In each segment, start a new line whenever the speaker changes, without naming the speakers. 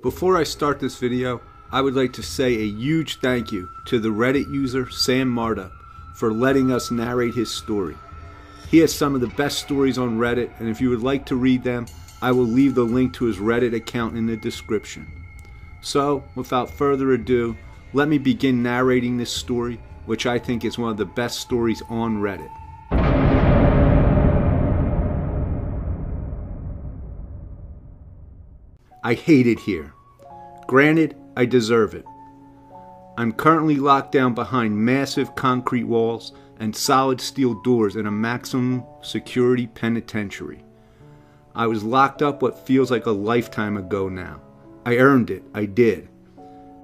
Before I start this video, I would like to say a huge thank you to the Reddit user Sam Marta for letting us narrate his story. He has some of the best stories on Reddit, and if you would like to read them, I will leave the link to his Reddit account in the description. So, without further ado, let me begin narrating this story, which I think is one of the best stories on Reddit. I hate it here. Granted, I deserve it. I'm currently locked down behind massive concrete walls and solid steel doors in a maximum security penitentiary. I was locked up what feels like a lifetime ago now. I earned it, I did.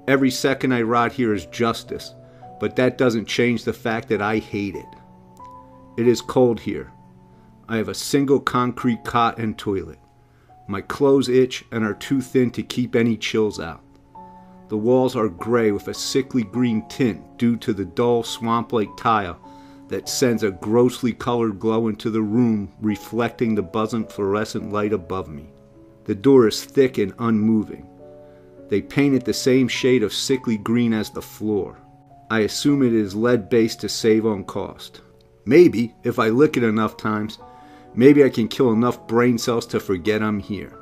Every second I rot here is justice, but that doesn't change the fact that I hate it. It is cold here. I have a single concrete cot and toilet. My clothes itch and are too thin to keep any chills out. The walls are gray with a sickly green tint due to the dull swamp-like tile that sends a grossly colored glow into the room, reflecting the buzzing fluorescent light above me. The door is thick and unmoving. They paint it the same shade of sickly green as the floor. I assume it is lead-based to save on cost. Maybe, if I lick it enough times, maybe I can kill enough brain cells to forget I'm here.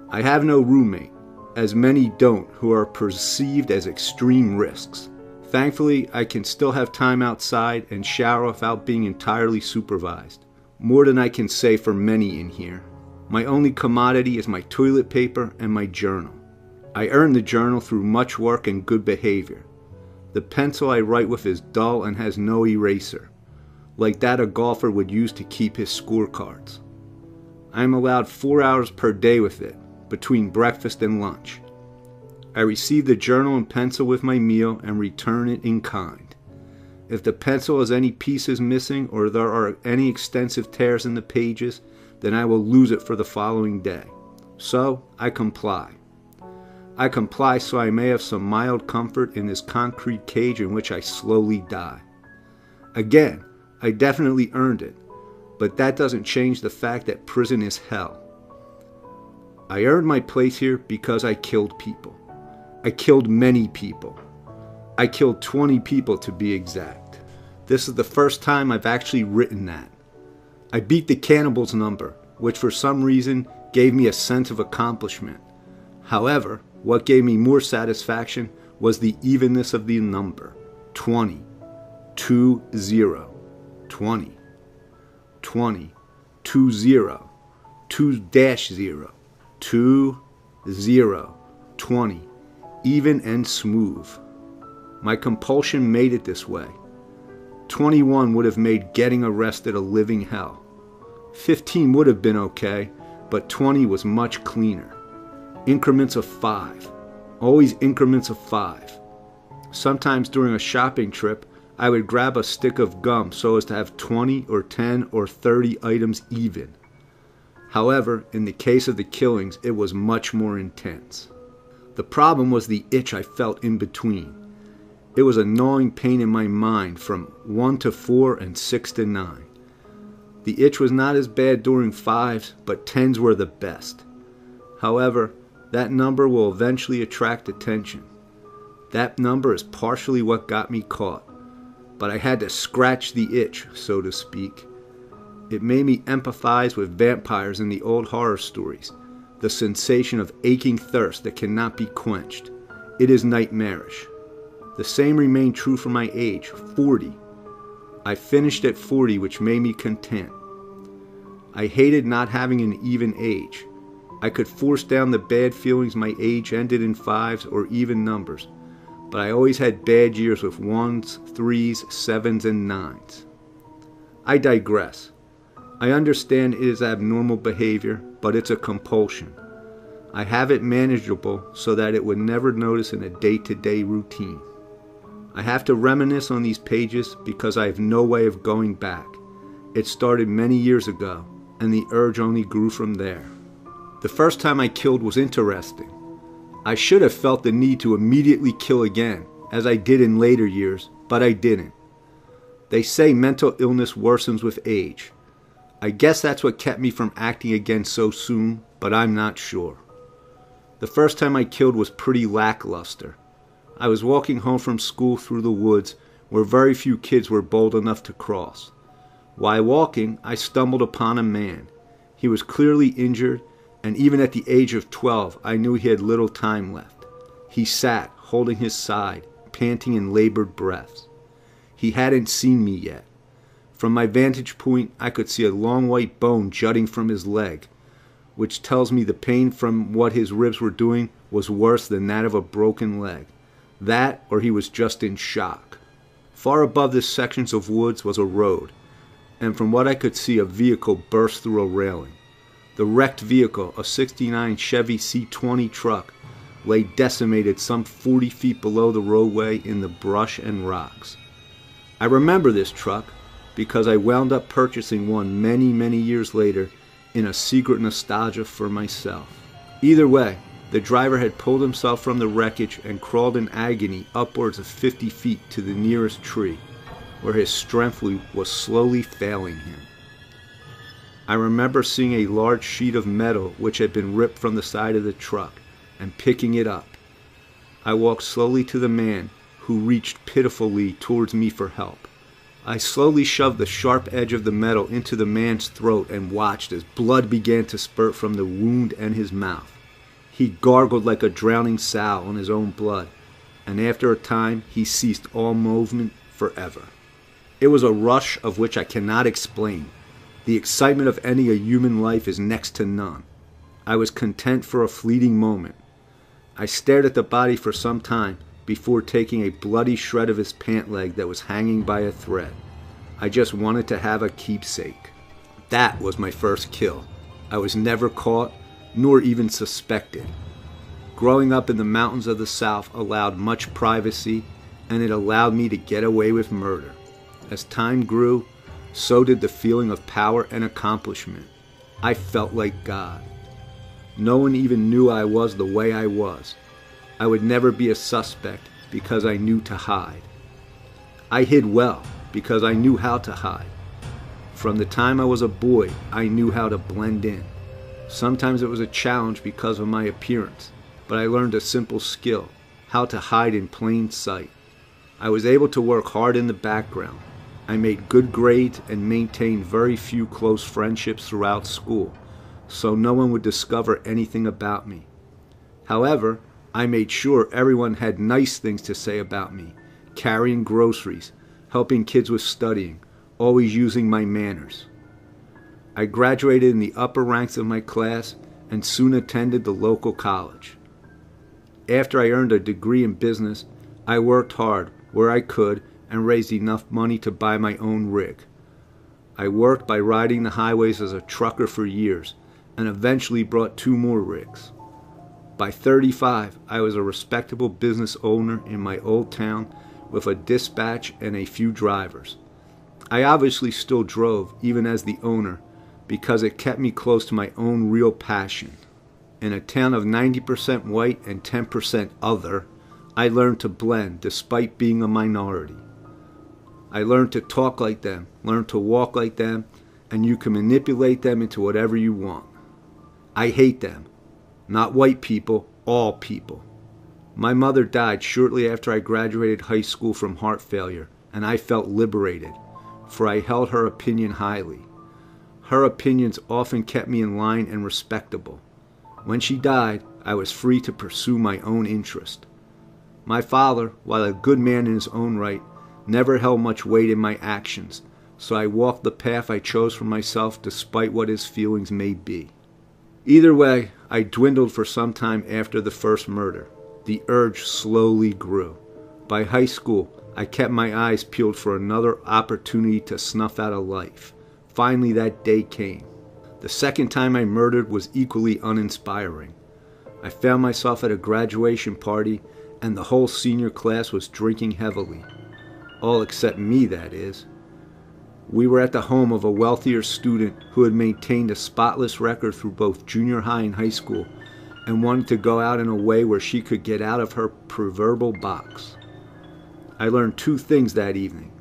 I have no roommate, as many don't who are perceived as extreme risks. Thankfully, I can still have time outside and shower without being entirely supervised. More than I can say for many in here. My only commodity is my toilet paper and my journal. I earned the journal through much work and good behavior. The pencil I write with is dull and has no eraser, like that a golfer would use to keep his scorecards. I am allowed 4 hours per day with it, between breakfast and lunch. I receive the journal and pencil with my meal and return it in kind. If the pencil has any pieces missing or there are any extensive tears in the pages, then I will lose it for the following day. So, I comply. I comply so I may have some mild comfort in this concrete cage in which I slowly die. Again, I definitely earned it, but that doesn't change the fact that prison is hell. I earned my place here because I killed people. I killed many people. I killed 20 people to be exact. This is the first time I've actually written that. I beat the cannibals number, which for some reason gave me a sense of accomplishment. However, what gave me more satisfaction was the evenness of the number. 20. 2-0. 20. 20. 2-0. 2-0. 2-0. 20. Even and smooth. My compulsion made it this way. 21 would have made getting arrested a living hell. 15 would have been okay, but 20 was much cleaner. Increments of 5. Always increments of 5. Sometimes during a shopping trip, I would grab a stick of gum so as to have 20 or 10 or 30 items even. However, in the case of the killings, it was much more intense. The problem was the itch I felt in between. It was a gnawing pain in my mind from 1 to 4 and 6 to 9. The itch was not as bad during 5s, but 10s were the best. However, that number will eventually attract attention. That number is partially what got me caught, but I had to scratch the itch, so to speak. It made me empathize with vampires in the old horror stories, the sensation of aching thirst that cannot be quenched. It is nightmarish. The same remained true for my age, 40. I finished at 40, which made me content. I hated not having an even age. I could force down the bad feelings my age ended in 5s or even numbers, but I always had bad years with 1s, 3s, 7s, and 9s. I digress. I understand it is abnormal behavior, but it's a compulsion. I have it manageable so that it would never notice in a day-to-day routine. I have to reminisce on these pages because I have no way of going back. It started many years ago, and the urge only grew from there. The first time I killed was interesting. I should have felt the need to immediately kill again, as I did in later years, but I didn't. They say mental illness worsens with age. I guess that's what kept me from acting again so soon, but I'm not sure. The first time I killed was pretty lackluster. I was walking home from school through the woods where very few kids were bold enough to cross. While walking, I stumbled upon a man. He was clearly injured, and even at the age of 12, I knew he had little time left. He sat, holding his side, panting in labored breaths. He hadn't seen me yet. From my vantage point, I could see a long white bone jutting from his leg, which tells me the pain from what his ribs were doing was worse than that of a broken leg. That, or he was just in shock. Far above this section of woods was a road, and from what I could see, a vehicle burst through a railing. The wrecked vehicle, a '69 Chevy C20 truck, lay decimated some 40 feet below the roadway in the brush and rocks. I remember this truck because I wound up purchasing one many years later in a secret nostalgia for myself. Either way, the driver had pulled himself from the wreckage and crawled in agony upwards of 50 feet to the nearest tree, where his strength was slowly failing him. I remember seeing a large sheet of metal which had been ripped from the side of the truck and picking it up. I walked slowly to the man, who reached pitifully towards me for help. I slowly shoved the sharp edge of the metal into the man's throat and watched as blood began to spurt from the wound and his mouth. He gargled like a drowning sow on his own blood, and after a time he ceased all movement forever. It was a rush of which I cannot explain. The excitement of ending a human life is next to none. I was content for a fleeting moment. I stared at the body for some time before taking a bloody shred of his pant leg that was hanging by a thread. I just wanted to have a keepsake. That was my first kill. I was never caught, nor even suspected. Growing up in the mountains of the South allowed much privacy, and it allowed me to get away with murder. As time grew, so did the feeling of power and accomplishment. I felt like God. No one even knew I was the way I was. I would never be a suspect because I knew to hide. I hid well because I knew how to hide. From the time I was a boy, I knew how to blend in. Sometimes it was a challenge because of my appearance, but I learned a simple skill, how to hide in plain sight. I was able to work hard in the background. I made good grades and maintained very few close friendships throughout school, so no one would discover anything about me. However, I made sure everyone had nice things to say about me, carrying groceries, helping kids with studying, always using my manners. I graduated in the upper ranks of my class and soon attended the local college. After I earned a degree in business, I worked hard where I could and raised enough money to buy my own rig. I worked by riding the highways as a trucker for years and eventually brought 2 more rigs. By 35, I was a respectable business owner in my old town with a dispatch and a few drivers. I obviously still drove, even as the owner, because it kept me close to my own real passion. In a town of 90% white and 10% other, I learned to blend despite being a minority. I learned to talk like them, learned to walk like them, and you can manipulate them into whatever you want. I hate them. Not white people, all people. My mother died shortly after I graduated high school from heart failure, and I felt liberated, for I held her opinion highly. Her opinions often kept me in line and respectable. When she died, I was free to pursue my own interest. My father, while a good man in his own right, never held much weight in my actions, so I walked the path I chose for myself despite what his feelings may be. Either way, I dwindled for some time after the first murder. The urge slowly grew. By high school, I kept my eyes peeled for another opportunity to snuff out a life. Finally, that day came. The second time I murdered was equally uninspiring. I found myself at a graduation party, and the whole senior class was drinking heavily. All except me, that is. We were at the home of a wealthier student who had maintained a spotless record through both junior high and high school and wanted to go out in a way where she could get out of her proverbial box. I learned 2 things that evening.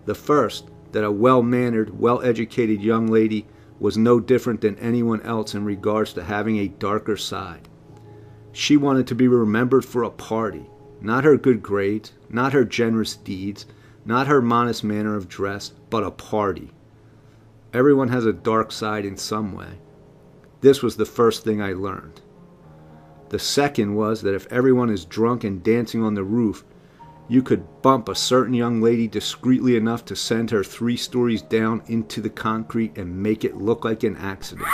The first, that a well-mannered, well-educated young lady was no different than anyone else in regards to having a darker side. She wanted to be remembered for a party, not her good grades, not her generous deeds, not her modest manner of dress, but a party. Everyone has a dark side in some way. This was the first thing I learned. The second was that if everyone is drunk and dancing on the roof, you could bump a certain young lady discreetly enough to send her 3 stories down into the concrete and make it look like an accident.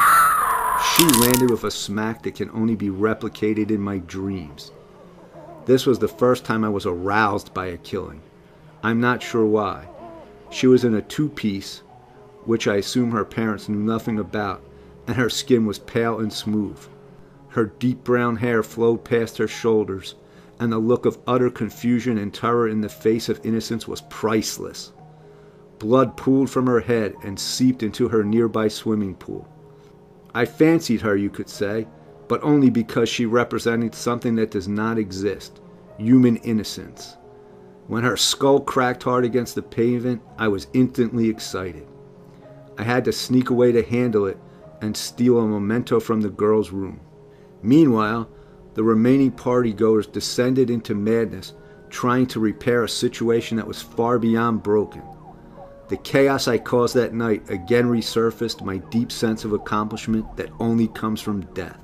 She landed with a smack that can only be replicated in my dreams. This was the first time I was aroused by a killing. I'm not sure why. She was in a 2-piece, which I assume her parents knew nothing about, and her skin was pale and smooth. Her deep brown hair flowed past her shoulders, and the look of utter confusion and terror in the face of innocence was priceless. Blood pooled from her head and seeped into her nearby swimming pool. I fancied her, you could say, but only because she represented something that does not exist, human innocence. When her skull cracked hard against the pavement, I was instantly excited. I had to sneak away to handle it and steal a memento from the girl's room. Meanwhile, the remaining partygoers descended into madness, trying to repair a situation that was far beyond broken. The chaos I caused that night again resurfaced my deep sense of accomplishment that only comes from death.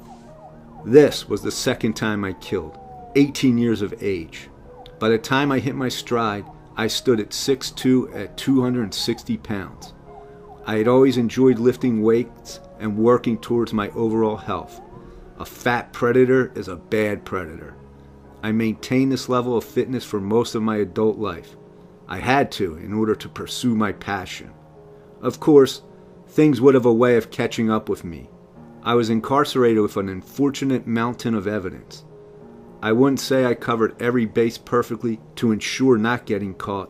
This was the second time I killed, 18 years of age. By the time I hit my stride, I stood at 6'2" at 260 pounds. I had always enjoyed lifting weights and working towards my overall health. A fat predator is a bad predator. I maintained this level of fitness for most of my adult life. I had to in order to pursue my passion. Of course, things would have a way of catching up with me. I was incarcerated with an unfortunate mountain of evidence. I wouldn't say I covered every base perfectly to ensure not getting caught,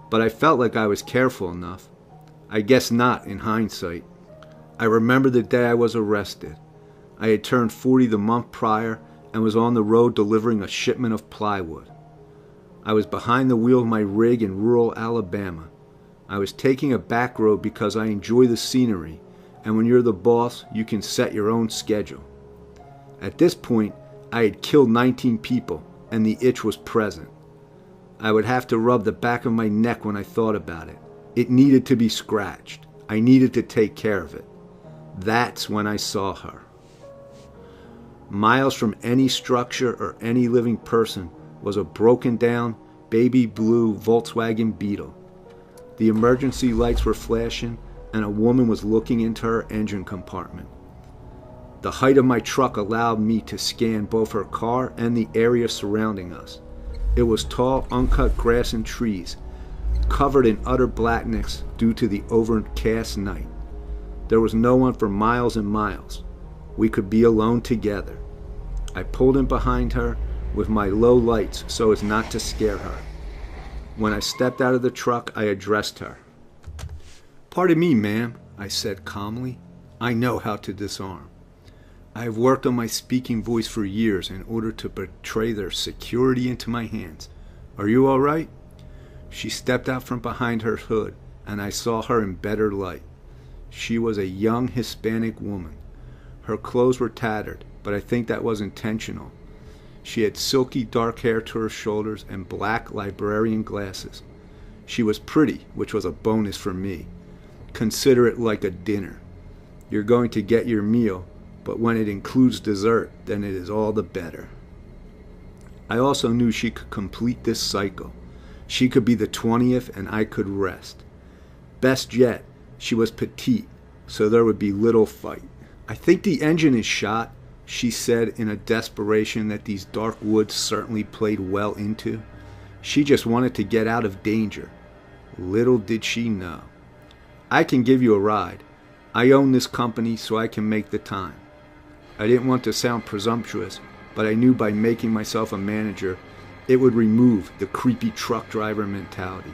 but I felt like I was careful enough. I guess not in hindsight. I remember the day I was arrested. I had turned 40 the month prior and was on the road delivering a shipment of plywood. I was behind the wheel of my rig in rural Alabama. I was taking a back road because I enjoy the scenery, and when you're the boss, you can set your own schedule. At this point, I had killed 19 people, and the itch was present. I would have to rub the back of my neck when I thought about it. It needed to be scratched. I needed to take care of it. That's when I saw her. Miles from any structure or any living person was a broken down, baby blue Volkswagen Beetle. The emergency lights were flashing, and a woman was looking into her engine compartment. The height of my truck allowed me to scan both her car and the area surrounding us. It was tall, uncut grass and trees, covered in utter blackness due to the overcast night. There was no one for miles and miles. We could be alone together. I pulled in behind her with my low lights so as not to scare her. When I stepped out of the truck, I addressed her. "Pardon me, ma'am," I said calmly. "I know how to disarm. I have worked on my speaking voice for years in order to betray their security into my hands. Are you all right?" She stepped out from behind her hood, and I saw her in better light. She was a young Hispanic woman. Her clothes were tattered, but I think that was intentional. She had silky dark hair to her shoulders and black librarian glasses. She was pretty, which was a bonus for me. Consider it like a dinner. You're going to get your meal, but when it includes dessert, then it is all the better. I also knew she could complete this cycle. She could be the 20th and I could rest. Best yet, she was petite, so there would be little fight. "I think the engine is shot," she said in a desperation that these dark woods certainly played well into. She just wanted to get out of danger. Little did she know. "I can give you a ride. I own this company, so I can make the time." I didn't want to sound presumptuous, but I knew by making myself a manager, it would remove the creepy truck driver mentality.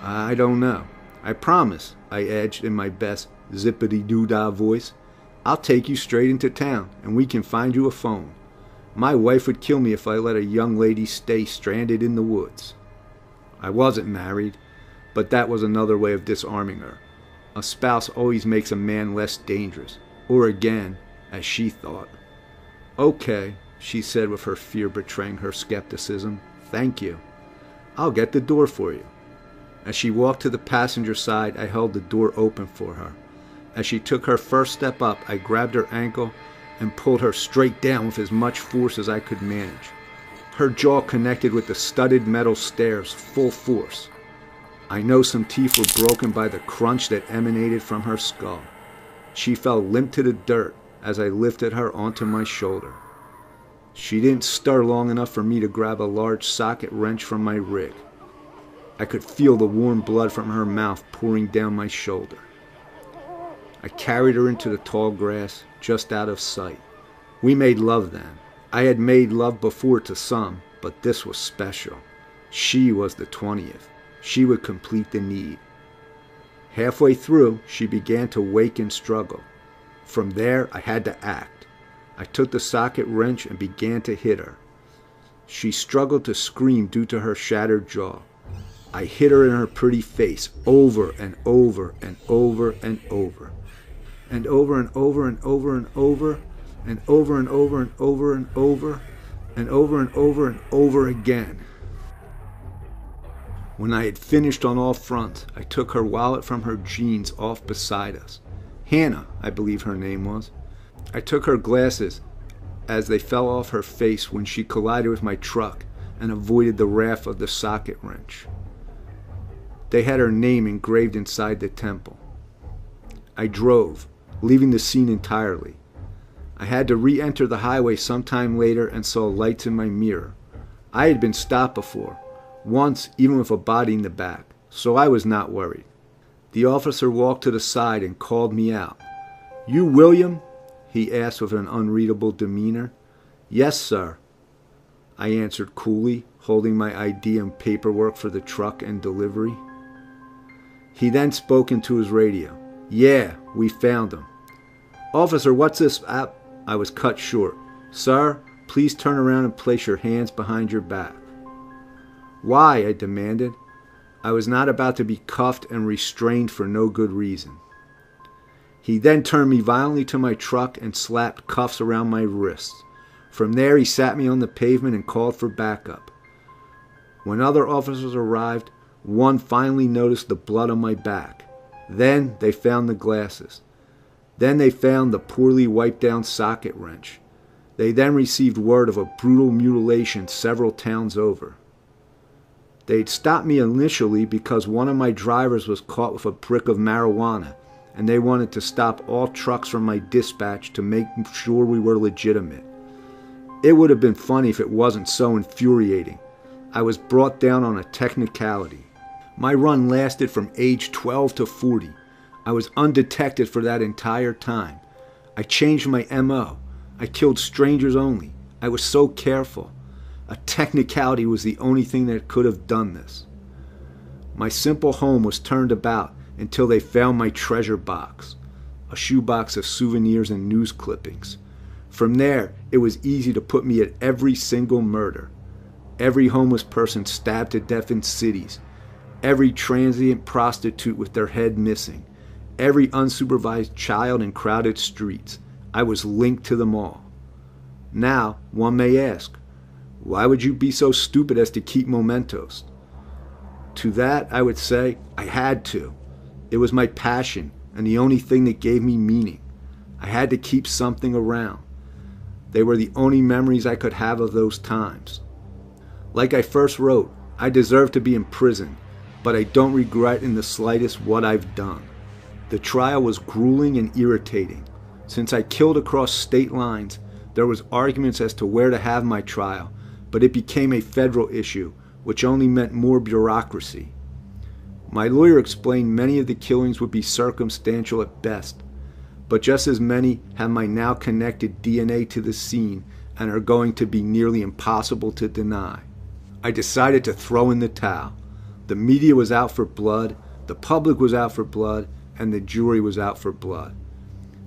"I don't know. I promise," I edged in my best zippity-doo-dah voice. "I'll take you straight into town, and we can find you a phone. My wife would kill me if I let a young lady stay stranded in the woods." I wasn't married, but that was another way of disarming her. A spouse always makes a man less dangerous, or again, as she thought. "Okay," she said with her fear betraying her skepticism. "Thank you. I'll get the door for you." As she walked to the passenger side, I held the door open for her. As she took her first step up, I grabbed her ankle and pulled her straight down with as much force as I could manage. Her jaw connected with the studded metal stairs, full force. I know some teeth were broken by the crunch that emanated from her skull. She fell limp to the dirt as I lifted her onto my shoulder. She didn't stir long enough for me to grab a large socket wrench from my rig. I could feel the warm blood from her mouth pouring down my shoulder. I carried her into the tall grass, just out of sight. We made love then. I had made love before to some, but this was special. She was the 20th. She would complete the need. Halfway through, she began to wake and struggle. From there, I had to act. I took the socket wrench and began to hit her. She struggled to scream due to her shattered jaw. I hit her in her pretty face over and over and over and over. And over and over and over and over and over and over and over and over and over and over and over again. When I had finished on all fronts, I took her wallet from her jeans off beside us. Hannah, I believe her name was. I took her glasses as they fell off her face when she collided with my truck and avoided the wrath of the socket wrench. They had her name engraved inside the temple. I drove, leaving the scene entirely. I had to re-enter the highway sometime later and saw lights in my mirror. I had been stopped before, once even with a body in the back, so I was not worried. The officer walked to the side and called me out. "You William?" he asked with an unreadable demeanor. "Yes, sir," I answered coolly, holding my ID and paperwork for the truck and delivery. He then spoke into his radio. "Yeah, we found him." "Officer, what's this app?" I was cut short. "Sir, please turn around and place your hands behind your back." "Why?" I demanded. I was not about to be cuffed and restrained for no good reason. He then turned me violently to my truck and slapped cuffs around my wrists. From there, he sat me on the pavement and called for backup. When other officers arrived, one finally noticed the blood on my back. Then they found the glasses. Then they found the poorly wiped down socket wrench. They then received word of a brutal mutilation several towns over. They'd stopped me initially because one of my drivers was caught with a brick of marijuana, and they wanted to stop all trucks from my dispatch to make sure we were legitimate. It would have been funny if it wasn't so infuriating. I was brought down on a technicality. My run lasted from age 12 to 40. I was undetected for that entire time. I changed my MO. I killed strangers only. I was so careful. A technicality was the only thing that could have done this. My simple home was turned about until they found my treasure box, a shoebox of souvenirs and news clippings. From there, it was easy to put me at every single murder, every homeless person stabbed to death in cities, every transient prostitute with their head missing, every unsupervised child in crowded streets. I was linked to them all. Now, one may ask, why would you be so stupid as to keep mementos? To that, I would say, I had to. It was my passion and the only thing that gave me meaning. I had to keep something around. They were the only memories I could have of those times. Like I first wrote, I deserve to be in prison, but I don't regret in the slightest what I've done. The trial was grueling and irritating. Since I killed across state lines, there was arguments as to where to have my trial, but it became a federal issue, which only meant more bureaucracy. My lawyer explained many of the killings would be circumstantial at best, but just as many have my now connected DNA to the scene and are going to be nearly impossible to deny. I decided to throw in the towel. The media was out for blood, the public was out for blood, and the jury was out for blood.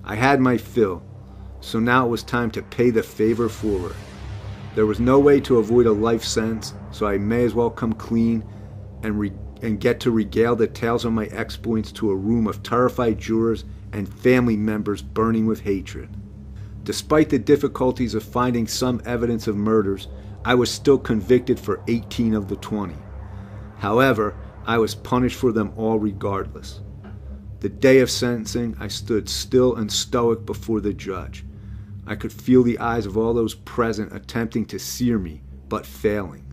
I had my fill, so now it was time to pay the favor forward. There was no way to avoid a life sentence, so I may as well come clean and get to regale the tales of my exploits to a room of terrified jurors and family members burning with hatred. Despite the difficulties of finding some evidence of murders, I was still convicted for 18 of the 20. However, I was punished for them all regardless. The day of sentencing, I stood still and stoic before the judge. I could feel the eyes of all those present attempting to sear me, but failing.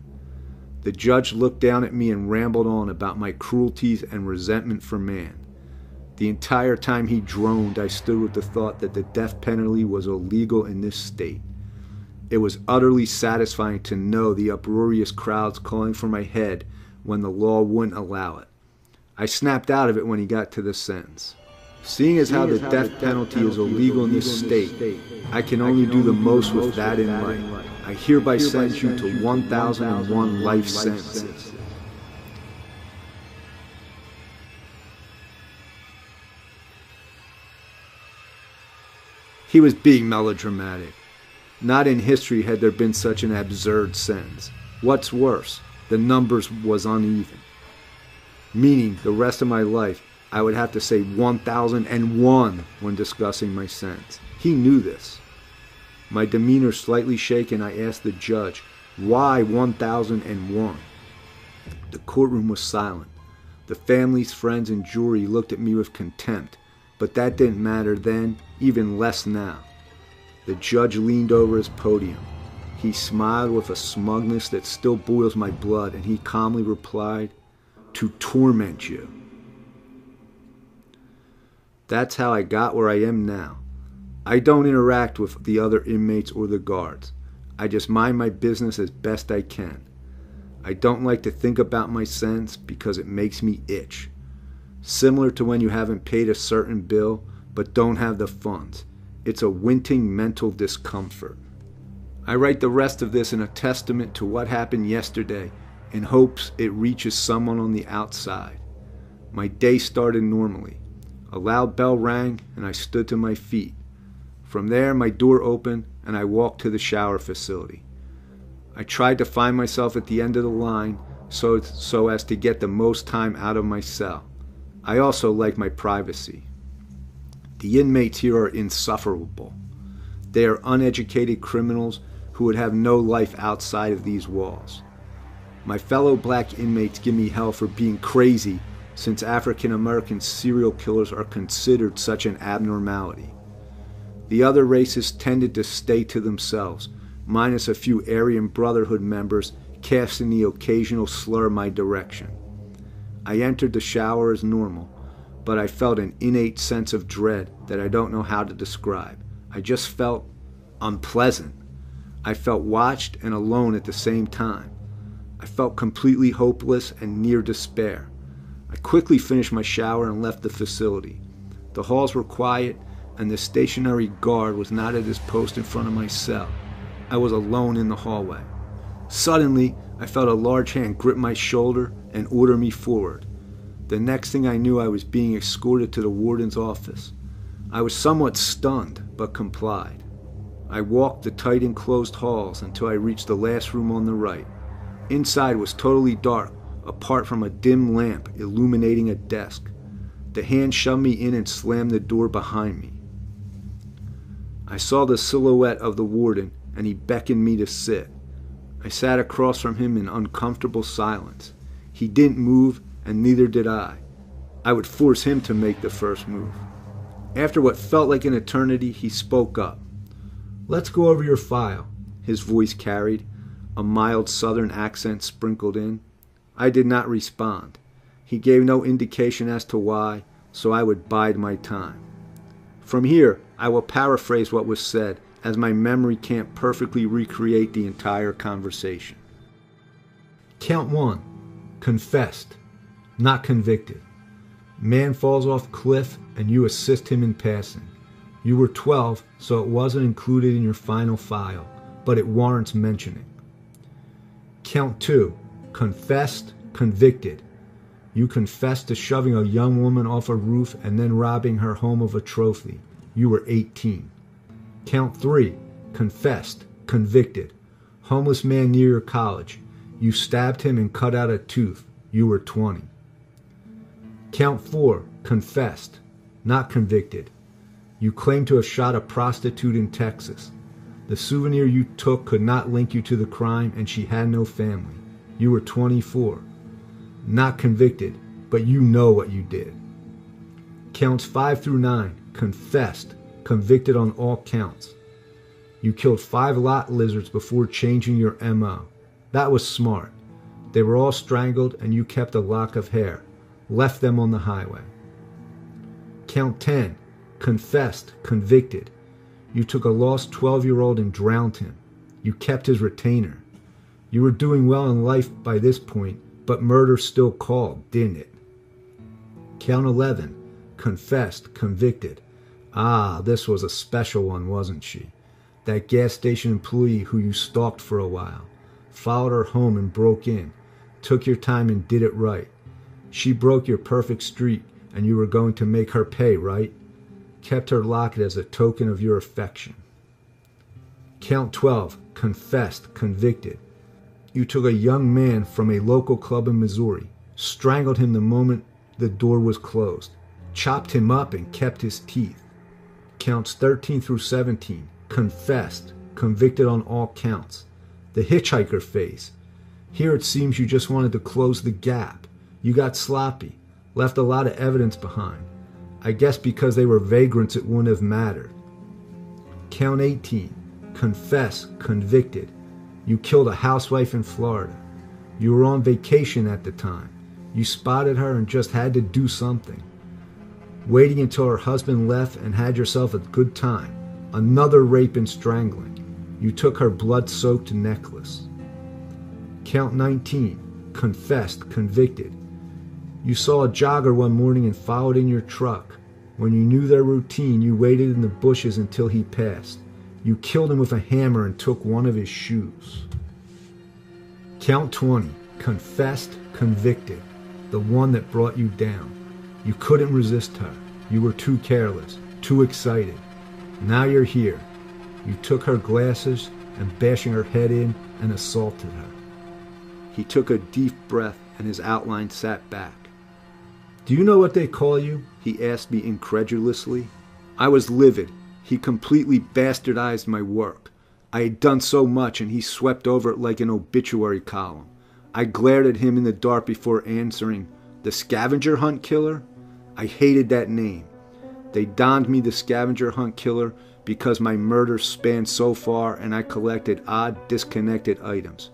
The judge looked down at me and rambled on about my cruelties and resentment for man. The entire time he droned, I stood with the thought that the death penalty was illegal in this state. It was utterly satisfying to know the uproarious crowds calling for my head when the law wouldn't allow it. I snapped out of it when he got to the sentence. Seeing as how the death penalty is illegal in this state, I can only do the most with that in mind. I hereby sentence you to 1,001 life sentences. He was being melodramatic. Not in history had there been such an absurd sentence. What's worse, the numbers was uneven. Meaning, the rest of my life, I would have to say 1,001 when discussing my sentence. He knew this. My demeanor slightly shaken, I asked the judge, why 1,001? The courtroom was silent. The families, friends, and jury looked at me with contempt, but that didn't matter then, even less now. The judge leaned over his podium. He smiled with a smugness that still boils my blood, and he calmly replied, "To torment you." That's how I got where I am now. I don't interact with the other inmates or the guards. I just mind my business as best I can. I don't like to think about my sentence because it makes me itch. Similar to when you haven't paid a certain bill but don't have the funds. It's a winting mental discomfort. I write the rest of this in a testament to what happened yesterday in hopes it reaches someone on the outside. My day started normally. A loud bell rang and I stood to my feet. From there, my door opened and I walked to the shower facility. I tried to find myself at the end of the line so as to get the most time out of my cell. I also like my privacy. The inmates here are insufferable. They are uneducated criminals who would have no life outside of these walls. My fellow black inmates give me hell for being crazy since African American serial killers are considered such an abnormality. The other races tended to stay to themselves, minus a few Aryan Brotherhood members casting the occasional slur my direction. I entered the shower as normal, but I felt an innate sense of dread that I don't know how to describe. I just felt unpleasant. I felt watched and alone at the same time. I felt completely hopeless and near despair. I quickly finished my shower and left the facility. The halls were quiet, and the stationary guard was not at his post in front of my cell. I was alone in the hallway. Suddenly, I felt a large hand grip my shoulder and order me forward. The next thing I knew, I was being escorted to the warden's office. I was somewhat stunned, but complied. I walked the tight enclosed halls until I reached the last room on the right. Inside was totally dark, apart from a dim lamp illuminating a desk. The hand shoved me in and slammed the door behind me. I saw the silhouette of the warden, and he beckoned me to sit. I sat across from him in uncomfortable silence. He didn't move, and neither did I. I would force him to make the first move. After what felt like an eternity, he spoke up. "Let's go over your file," his voice carried, a mild southern accent sprinkled in. I did not respond. He gave no indication as to why, so I would bide my time. From here, I will paraphrase what was said, as my memory can't perfectly recreate the entire conversation. Count 1. Confessed. Not convicted. Man falls off cliff and you assist him in passing. You were 12, so it wasn't included in your final file, but it warrants mentioning. Count 2. Confessed, convicted. You confessed to shoving a young woman off a roof and then robbing her home of a trophy. You were 18. Count 3. Confessed, convicted. Homeless man near your college. You stabbed him and cut out a tooth. You were 20. Count 4. Confessed, not convicted. You claim to have shot a prostitute in Texas. The souvenir you took could not link you to the crime, and she had no family. You were 24. Not convicted, but you know what you did. Counts 5 through 9, confessed, convicted on all counts. You killed 5 lot lizards before changing your MO. That was smart. They were all strangled and you kept a lock of hair, left them on the highway. Count 10, confessed, convicted. You took a lost 12-year-old and drowned him. You kept his retainer. You were doing well in life by this point, but murder still called, didn't it? Count 11, confessed, convicted. Ah, this was a special one, wasn't she? That gas station employee who you stalked for a while. Followed her home and broke in. Took your time and did it right. She broke your perfect streak, and you were going to make her pay, right? Kept her locket as a token of your affection. Count 12, confessed, convicted. You took a young man from a local club in Missouri, strangled him the moment the door was closed, chopped him up and kept his teeth. Counts 13 through 17, confessed, convicted on all counts. The hitchhiker phase. Here it seems you just wanted to close the gap. You got sloppy, left a lot of evidence behind. I guess because they were vagrants it wouldn't have mattered. Count 18, confess, convicted. You killed a housewife in Florida. You were on vacation at the time. You spotted her and just had to do something. Waiting until her husband left and had yourself a good time. Another rape and strangling. You took her blood-soaked necklace. Count 19, confessed, convicted. You saw a jogger one morning and followed in your truck. When you knew their routine, you waited in the bushes until he passed. You killed him with a hammer and took one of his shoes. Count 20, confessed, convicted. The one that brought you down. You couldn't resist her. You were too careless, too excited. Now you're here. You took her glasses and bashing her head in and assaulted her. He took a deep breath and his outline sat back. Do you know what they call you? He asked me incredulously. I was livid. He completely bastardized my work. I had done so much and he swept over it like an obituary column. I glared at him in the dark before answering, the scavenger hunt killer? I hated that name. They donned me the scavenger hunt killer because my murders spanned so far and I collected odd, disconnected items.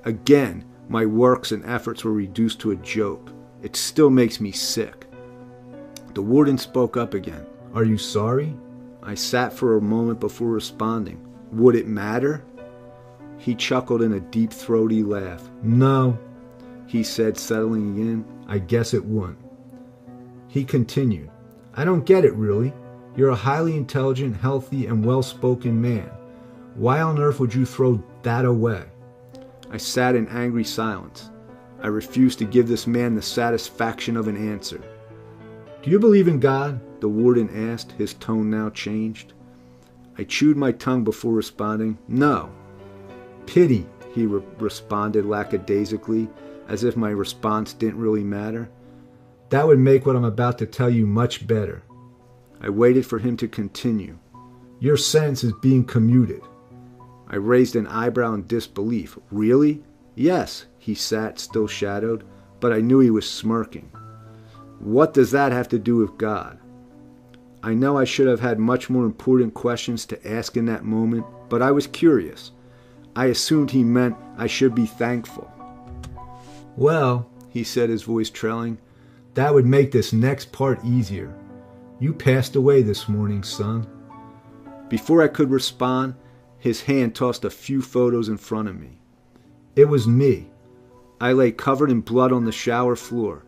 Again, my works and efforts were reduced to a joke. It still makes me sick. The warden spoke up again. Are you sorry? I sat for a moment before responding. Would it matter? He chuckled in a deep, throaty laugh. No, he said, settling in. I guess it wouldn't. He continued. I don't get it, really. You're a highly intelligent, healthy, and well-spoken man. Why on earth would you throw that away? I sat in angry silence. I refused to give this man the satisfaction of an answer. Do you believe in God? The warden asked, his tone now changed. I chewed my tongue before responding, no. Pity, he responded lackadaisically, as if my response didn't really matter. That would make what I'm about to tell you much better. I waited for him to continue. Your sentence is being commuted. I raised an eyebrow in disbelief. Really? Yes, he sat, still shadowed, but I knew he was smirking. What does that have to do with God? I know I should have had much more important questions to ask in that moment, but I was curious. I assumed he meant I should be thankful. Well, he said, his voice trailing, that would make this next part easier. You passed away this morning, son. Before I could respond, his hand tossed a few photos in front of me. It was me. I lay covered in blood on the shower floor.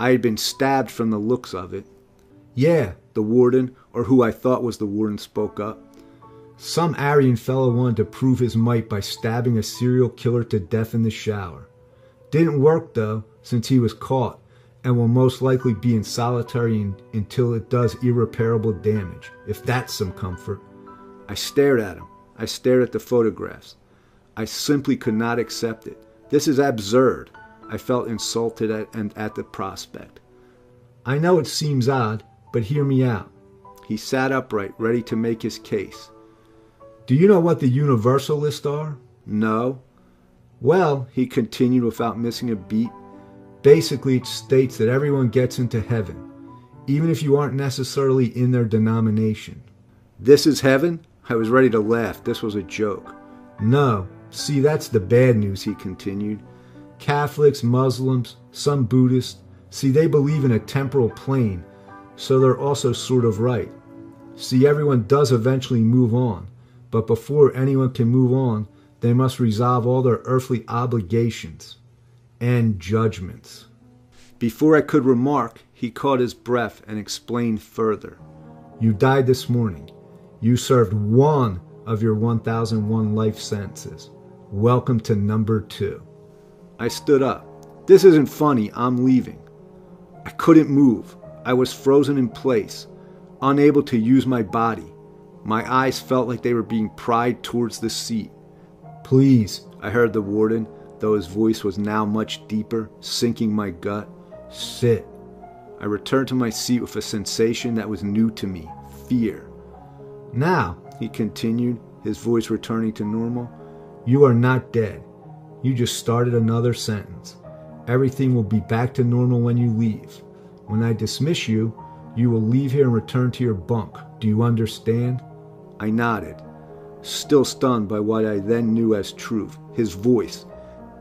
I had been stabbed from the looks of it. Yeah, the warden, or who I thought was the warden, spoke up. Some Aryan fellow wanted to prove his might by stabbing a serial killer to death in the shower. Didn't work, though, since he was caught, and will most likely be in solitary until it does irreparable damage, if that's some comfort. I stared at him. I stared at the photographs. I simply could not accept it. This is absurd. I felt insulted at the prospect. I know it seems odd, but hear me out. He sat upright, ready to make his case. Do you know what the Universalists are? No. Well, he continued without missing a beat, basically it states that everyone gets into heaven, even if you aren't necessarily in their denomination. This is heaven? I was ready to laugh. This was a joke. No. See, that's the bad news, he continued. Catholics, Muslims, some Buddhists, see, they believe in a temporal plane, so they're also sort of right. See, everyone does eventually move on, but before anyone can move on, they must resolve all their earthly obligations and judgments. Before I could remark, he caught his breath and explained further. You died this morning. You served one of your 1001 life sentences. Welcome to number 2. I stood up. This isn't funny. I'm leaving. I couldn't move. I was frozen in place, unable to use my body. My eyes felt like they were being pried towards the seat. Please, I heard the warden, though his voice was now much deeper, sinking my gut. Sit. I returned to my seat with a sensation that was new to me, fear. Now, he continued, his voice returning to normal, you are not dead. You just started another sentence. Everything will be back to normal when you leave. When I dismiss you, you will leave here and return to your bunk. Do you understand? I nodded, still stunned by what I then knew as truth, his voice,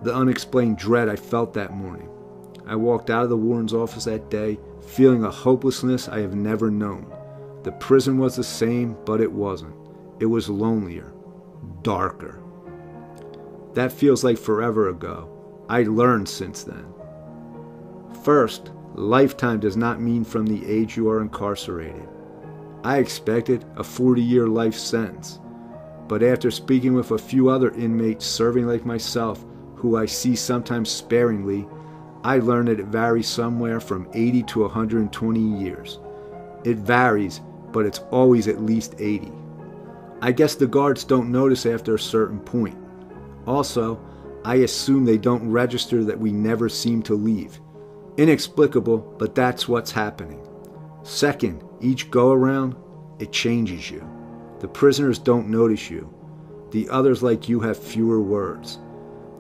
the unexplained dread I felt that morning. I walked out of the warden's office that day, feeling a hopelessness I have never known. The prison was the same, but it wasn't. It was lonelier, darker. That feels like forever ago. I learned since then. First, lifetime does not mean from the age you are incarcerated. I expected a 40-year life sentence, but after speaking with a few other inmates serving like myself, who I see sometimes sparingly, I learned that it varies somewhere from 80 to 120 years. It varies, but it's always at least 80. I guess the guards don't notice after a certain point. Also, I assume they don't register that we never seem to leave. Inexplicable, but that's what's happening. Second, each go-around, it changes you. The prisoners don't notice you. The others like you have fewer words.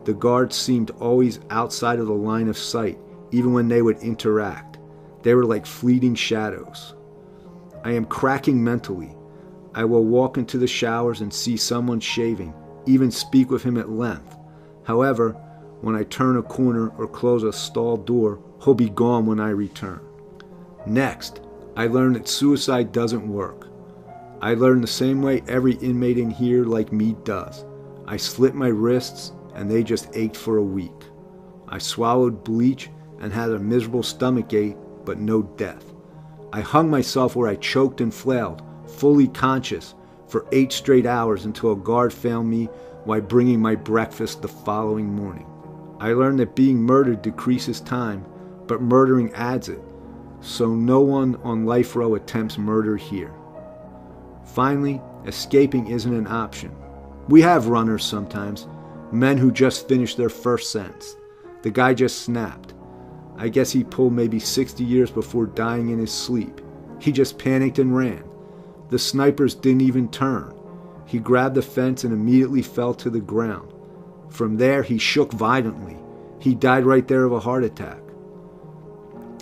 The guards seemed always outside of the line of sight, even when they would interact. They were like fleeting shadows. I am cracking mentally. I will walk into the showers and see someone shaving, even speak with him at length. However, when I turn a corner or close a stall door, he'll be gone when I return. Next, I learned that suicide doesn't work. I learned the same way every inmate in here like me does. I slit my wrists and they just ached for a week. I swallowed bleach and had a miserable stomachache, but no death. I hung myself where I choked and flailed, fully conscious, for 8 straight hours until a guard found me while bringing my breakfast the following morning. I learned that being murdered decreases time, but murdering adds it, so no one on life row attempts murder here. Finally, escaping isn't an option. We have runners sometimes, men who just finished their first sentence. The guy just snapped. I guess he pulled maybe 60 years before dying in his sleep. He just panicked and ran. The snipers didn't even turn. He grabbed the fence and immediately fell to the ground. From there, he shook violently. He died right there of a heart attack.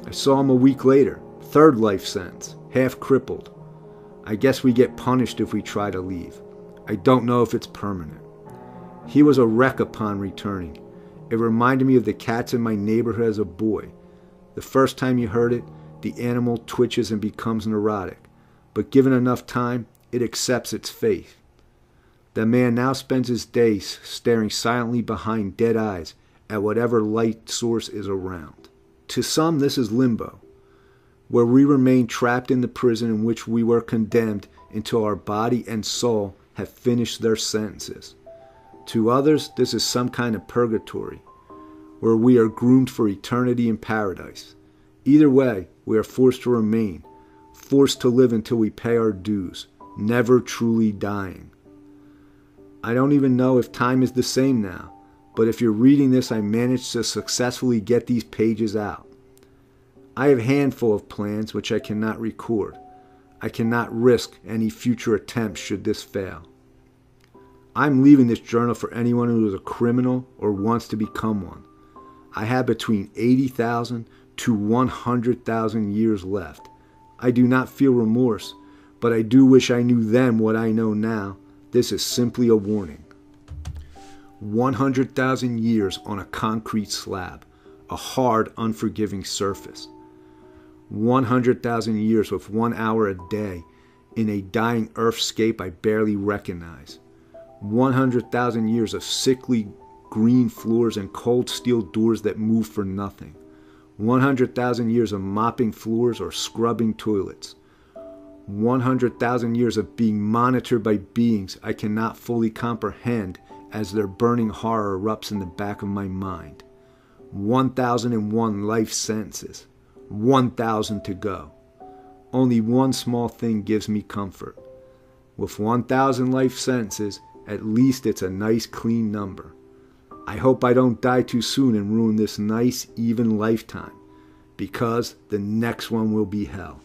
I saw him a week later, 3rd life sentence, half crippled. I guess we get punished if we try to leave. I don't know if it's permanent. He was a wreck upon returning. It reminded me of the cats in my neighborhood as a boy. The first time you heard it, the animal twitches and becomes neurotic. But given enough time, it accepts its fate. The man now spends his days staring silently behind dead eyes at whatever light source is around. To some, this is limbo, where we remain trapped in the prison in which we were condemned until our body and soul have finished their sentences. To others, this is some kind of purgatory, where we are groomed for eternity in paradise. Either way, we are forced to remain, forced to live until we pay our dues, never truly dying. I don't even know if time is the same now, but if you're reading this, I managed to successfully get these pages out. I have a handful of plans which I cannot record. I cannot risk any future attempts should this fail. I'm leaving this journal for anyone who is a criminal or wants to become one. I have between 80,000 to 100,000 years left. I do not feel remorse, but I do wish I knew then what I know now. This is simply a warning. 100,000 years on a concrete slab, a hard, unforgiving surface. 100,000 years with 1 hour a day in a dying earthscape I barely recognize. 100,000 years of sickly green floors and cold steel doors that move for nothing. 100,000 years of mopping floors or scrubbing toilets. 100,000 years of being monitored by beings I cannot fully comprehend as their burning horror erupts in the back of my mind. 1,001 life sentences. 1,000 to go. Only one small thing gives me comfort. With 1,000 life sentences, at least it's a nice clean number. I hope I don't die too soon and ruin this nice, even lifetime, because the next one will be hell.